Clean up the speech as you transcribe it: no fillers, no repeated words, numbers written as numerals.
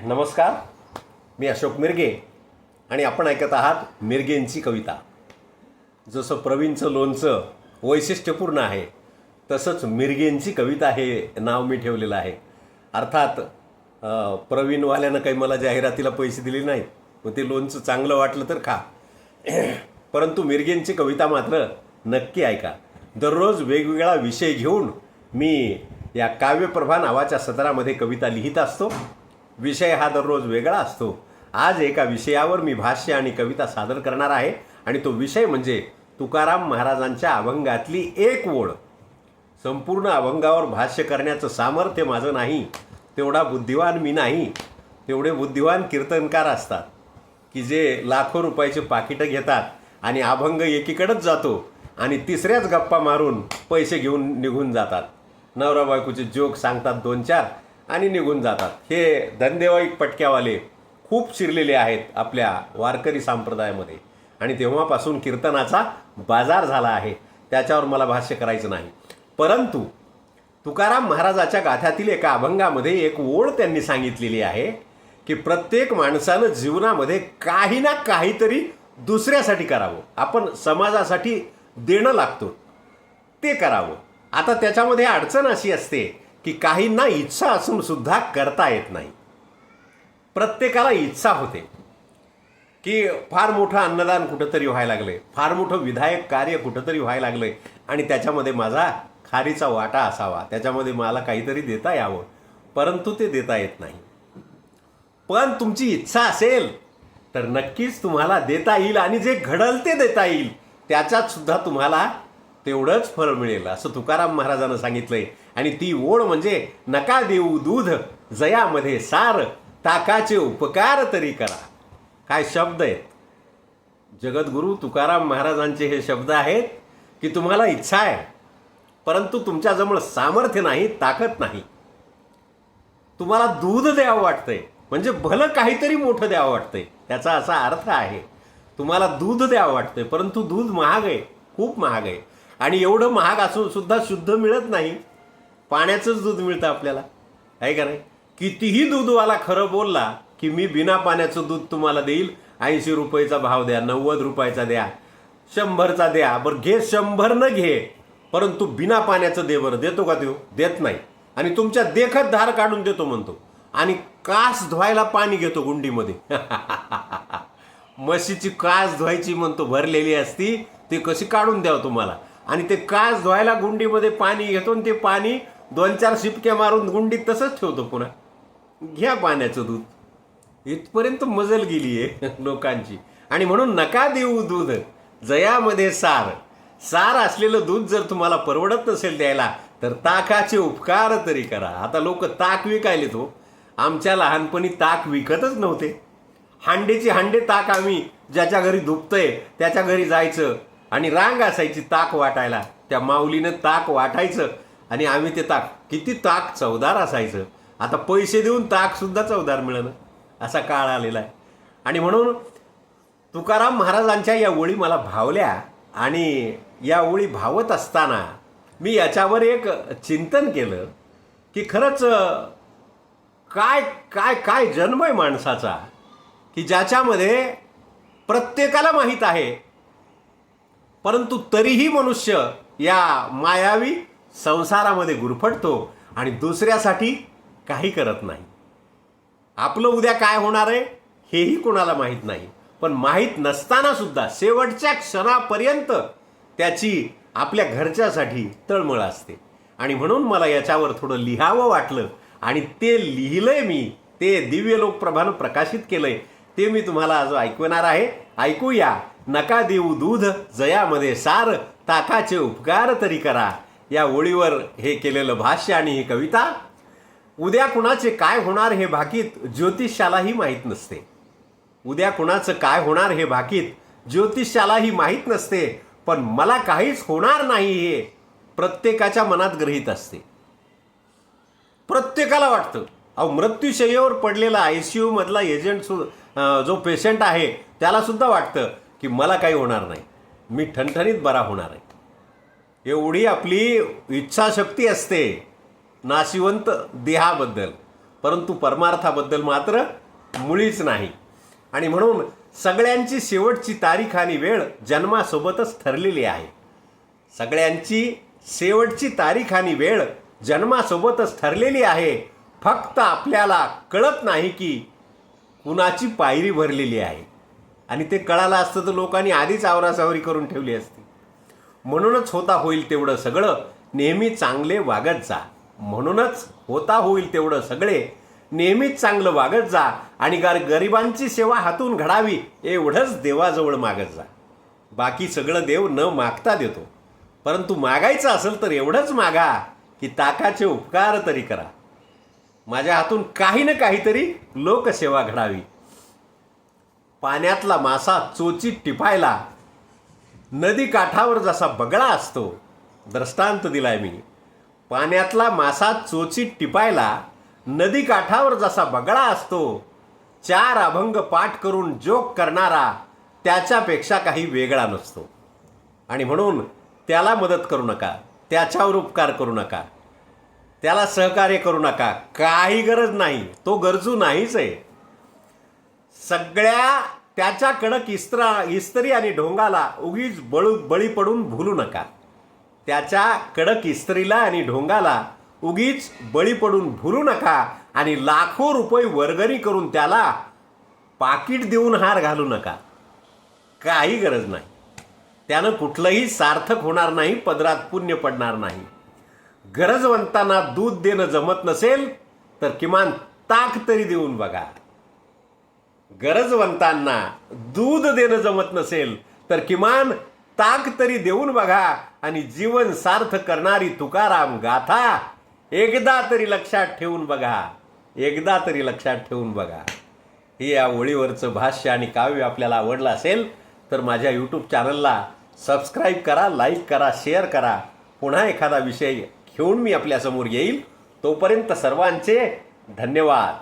नमस्कार, मी अशोक मिरगे आणि आपण ऐकत आहात मिरगेंची कविता. जसं प्रवीणचं लोणचं वैशिष्ट्यपूर्ण आहे तसंच मिरगेंची कविता हे नाव मी ठेवलेलं आहे. अर्थात प्रवीणवाल्यानं काही मला जाहिरातीला पैसे दिले नाहीत, मग ते लोणचं चांगलं वाटलं तर खा. परंतु मिरगेंची कविता मात्र नक्की ऐका. दररोज वेगवेगळा विषय घेऊन मी या काव्यप्रभा नावाच्या सदरामध्ये कविता लिहित असतो. विषय हा दररोज वेगळा असतो. आज एका विषयावर मी भाष्य आणि कविता सादर करणार आहे आणि तो विषय म्हणजे तुकाराम महाराजांच्या अभंगातली एक ओळ. संपूर्ण अभंगावर भाष्य करण्याचं सामर्थ्य माझं नाही, तेवढा बुद्धिवान मी नाही. तेवढे बुद्धिवान कीर्तनकार असतात की जे लाखो रुपयाचे पाकिटं घेतात आणि अभंग एकीकडेच जातो आणि तिसऱ्याच गप्पा मारून पैसे घेऊन निघून जातात. नवरा बायकोचे जोक सांगतात 2-4 आणि निघून जातात. हे धनदेवाईक पटक्यावाले खूप शिरलेले आहेत आपल्या वारकरी संप्रदायामध्ये आणि तेव्हापासून कीर्तनाचा बाजार झाला आहे. त्याच्यावर मला भाष्य करायचं नाही. परंतु तुकाराम महाराजाच्या गाथ्यातील एका अभंगामध्ये एक ओळ त्यांनी सांगितलेली आहे की प्रत्येक माणसानं जीवनामध्ये काही ना काहीतरी दुसऱ्यासाठी करावं. आपण समाजासाठी देणं लागतो ते करावं. आता त्याच्यामध्ये अडचण अशी असते की काहींना इच्छा असून सुद्धा करता येत नाही. प्रत्येकाला इच्छा होते की फार मोठं अन्नदान कुठंतरी व्हायला लागले, फार मोठं विधायक कार्य कुठंतरी व्हायला लागले आणि त्याच्यामध्ये माझा खारीचा वाटा असावा, त्याच्यामध्ये मला काहीतरी देता यावं, परंतु ते देता येत नाही. पण तुमची इच्छा असेल तर नक्कीच तुम्हाला देता येईल आणि जे घडल ते देता येईल, त्याच्यात सुद्धा तुम्हाला तेवढंच फळ मिळेल असं तुकाराम महाराजांनं सांगितलंय. आणि ती ओळ म्हणजे नका देऊ दूध जयामध्ये सार, ताकाचे उपकार तरी करा. काय शब्द आहेत! जगद्गुरू तुकाराम महाराजांचे हे शब्द आहेत की तुम्हाला इच्छा आहे परंतु तुमच्याजवळ सामर्थ्य नाही, ताकद नाही. तुम्हाला दूध द्यावं वाटतंय म्हणजे भलं काहीतरी मोठं द्यावं वाटतंय, त्याचा असा अर्थ आहे. तुम्हाला दूध द्यावं वाटतंय परंतु दूध महाग आहे, खूप महाग आहे. आणि एवढं महाग असून सुद्धा शुद्ध मिळत नाही. पाण्याचंच दूध मिळतं आपल्याला, आहे का नाही? कितीही दूधवाला खरं बोलला की मी बिना पाण्याचं दूध तुम्हाला देईल, 80 रुपयाचा भाव द्या, 90 रुपयाचा द्या, 100चा द्या, बरं घे, 100 न घे परंतु बिना पाण्याचं दे. बरं देतो का तो? देत नाही. आणि तुमच्या देखत धार काढून देतो म्हणतो आणि कास धुवायला पाणी घेतो गुंडीमध्ये. म्हशीची कास धुवायची म्हणतो, भरलेली असती, ते कशी काढून द्यावं तुम्हाला. आणि ते कास धुवायला गुंडीमध्ये पाणी घेतो आणि ते पाणी 2-4 शिपक्या मारून गुंडीत तसंच ठेवतो. पुन्हा घ्या पाण्याचं दूध. इथपर्यंत मजल गेली आहे लोकांची. आणि म्हणून नका देऊ दूध जयामध्ये सार. सार असलेलं दूध जर तुम्हाला परवडत नसेल द्यायला तर ताकाचे उपकार तरी करा. आता लोक ताक विकायले. तो आमच्या लहानपणी ताक विकतच नव्हते. हांडेची हांडे ताक आम्ही ज्याच्या घरी धुपतंय त्याच्या घरी जायचं आणि रांग असायची ताक वाटायला. त्या माऊलीनं ताक वाटायचं आणि आम्ही ते ताक, किती ताक चवदार असायचं. आता पैसे देऊन ताक सुद्धा चवदार मिळणं असा काळ आलेला आहे. आणि म्हणून तुकाराम महाराजांच्या या ओळी मला भावल्या आणि या ओळी भावत असताना मी याच्यावर एक चिंतन केलं की खरंच काय काय काय जन्म आहे माणसाचा की ज्याच्यामध्ये प्रत्येकाला माहीत आहे परंतु तरीही मनुष्य या मायावी संसारामध्ये गुरफटतो आणि दुसऱ्यासाठी काही करत नाही. आपलं उद्या काय होणार आहे हेही कोणाला माहीत नाही. पण माहीत नसताना सुद्धा शेवटच्या क्षणापर्यंत त्याची आपल्या घरच्यासाठी तळमळ असते. आणि म्हणून मला याच्यावर थोडं लिहावं वाटलं आणि ते लिहिलंय मी. ते दिव्य लोकप्रभानं प्रकाशित केलंय, ते मी तुम्हाला आज ऐकवणार आहे. ऐकूया. नका देऊ दूध जयामध्ये सार, ताकाचे उपकार तरी करा. या ओळीवर हे केलेलं भाष्य आणि ही कविता. उद्या कुणाचे काय होणार हे भाकीत ज्योतिषालाही माहीत नसते. उद्या कुणाचं काय होणार हे भाकीत ज्योतिषालाही माहीत नसते. पण मला काहीच होणार नाही हे प्रत्येकाच्या मनात गृहीत असते. प्रत्येकाला वाटतं. अहो, मृत्यूशय्येवर पडलेला ICU मधला एजंट जो पेशंट आहे त्याला सुद्धा वाटतं की मला काही होणार नाही, मी ठणठणीत बरा होणार आहे. एवढी आपली इच्छाशक्ती असते नाशिवंत देहाबद्दल. परंतु परमार्थाबद्दल मात्र मुळीच नाही. आणि म्हणून सगळ्यांची शेवटची तारीख आणि वेळ जन्मासोबतच ठरलेली आहे. सगळ्यांची शेवटची तारीख आणि वेळ जन्मासोबतच ठरलेली आहे. फक्त आपल्याला कळत नाही की कुणाची पायरी भरलेली आहे. आणि ते कळालं असतं तर लोकांनी आधीच आवरासावरी करून ठेवली असती. म्हणूनच होता होईल तेवढं सगळं नेहमी चांगले वागत जा. म्हणूनच होता होईल तेवढं सगळे नेहमीच चांगलं वागत जा आणि गरिबांची सेवा हातून घडावी एवढंच देवाजवळ मागत जा. बाकी सगळं देव न मागता देतो, परंतु मागायचं असेल तर एवढंच मागा की ताकाचे उपकार तरी करा. माझ्या हातून काही ना काहीतरी लोकसेवा घडावी. पाण्यातला मासा चोचीत टिपायला नदी काठावर जसा बगळा असतो, दृष्टांत दिलाय मी. पाण्यातला मासा चोचीत टिपायला नदी काठावर जसा बगळा असतो, 4 अभंग पाठ करून जोग करणारा त्याच्यापेक्षा काही वेगळा नसतो. आणि म्हणून त्याला मदत करू नका, त्याच्यावर उपकार करू नका, त्याला सहकार्य करू नका. काही गरज नाही, तो गरजू नाहीच आहे. सगळ्या त्याच्या कडक इस्त्री आणि ढोंगाला उगीच बळी पडून भुलू नका. त्याच्या कडक इस्त्रीला आणि ढोंगाला उगीच बळी पडून भुलू नका. आणि लाखो रुपये वर्गणी करून त्याला पाकिट देऊन हार घालू नका. काही गरज नाही. त्यानं कुठलंही सार्थक होणार नाही, पदरात पुण्य पडणार नाही. गरजवंतांना दूध देणं जमत नसेल तर किमान ताक तरी देऊन बघा. गरजवंतांना दूध देणं जमत नसेल तर किमान ताक तरी देऊन बघा. आणि जीवन सार्थ करणारी तुकाराम गाथा एकदा तरी लक्षात ठेवून बघा. एकदा तरी लक्षात ठेवून बघा. हे या ओळीवरचं भाष्य आणि काव्य आपल्याला आवडलं असेल तर माझ्या यूट्यूब चॅनलला सबस्क्राईब करा, लाईक करा, शेअर करा. पुन्हा एखादा विषय घेऊन मी आपल्यासमोर येईल. तोपर्यंत सर्वांचे धन्यवाद.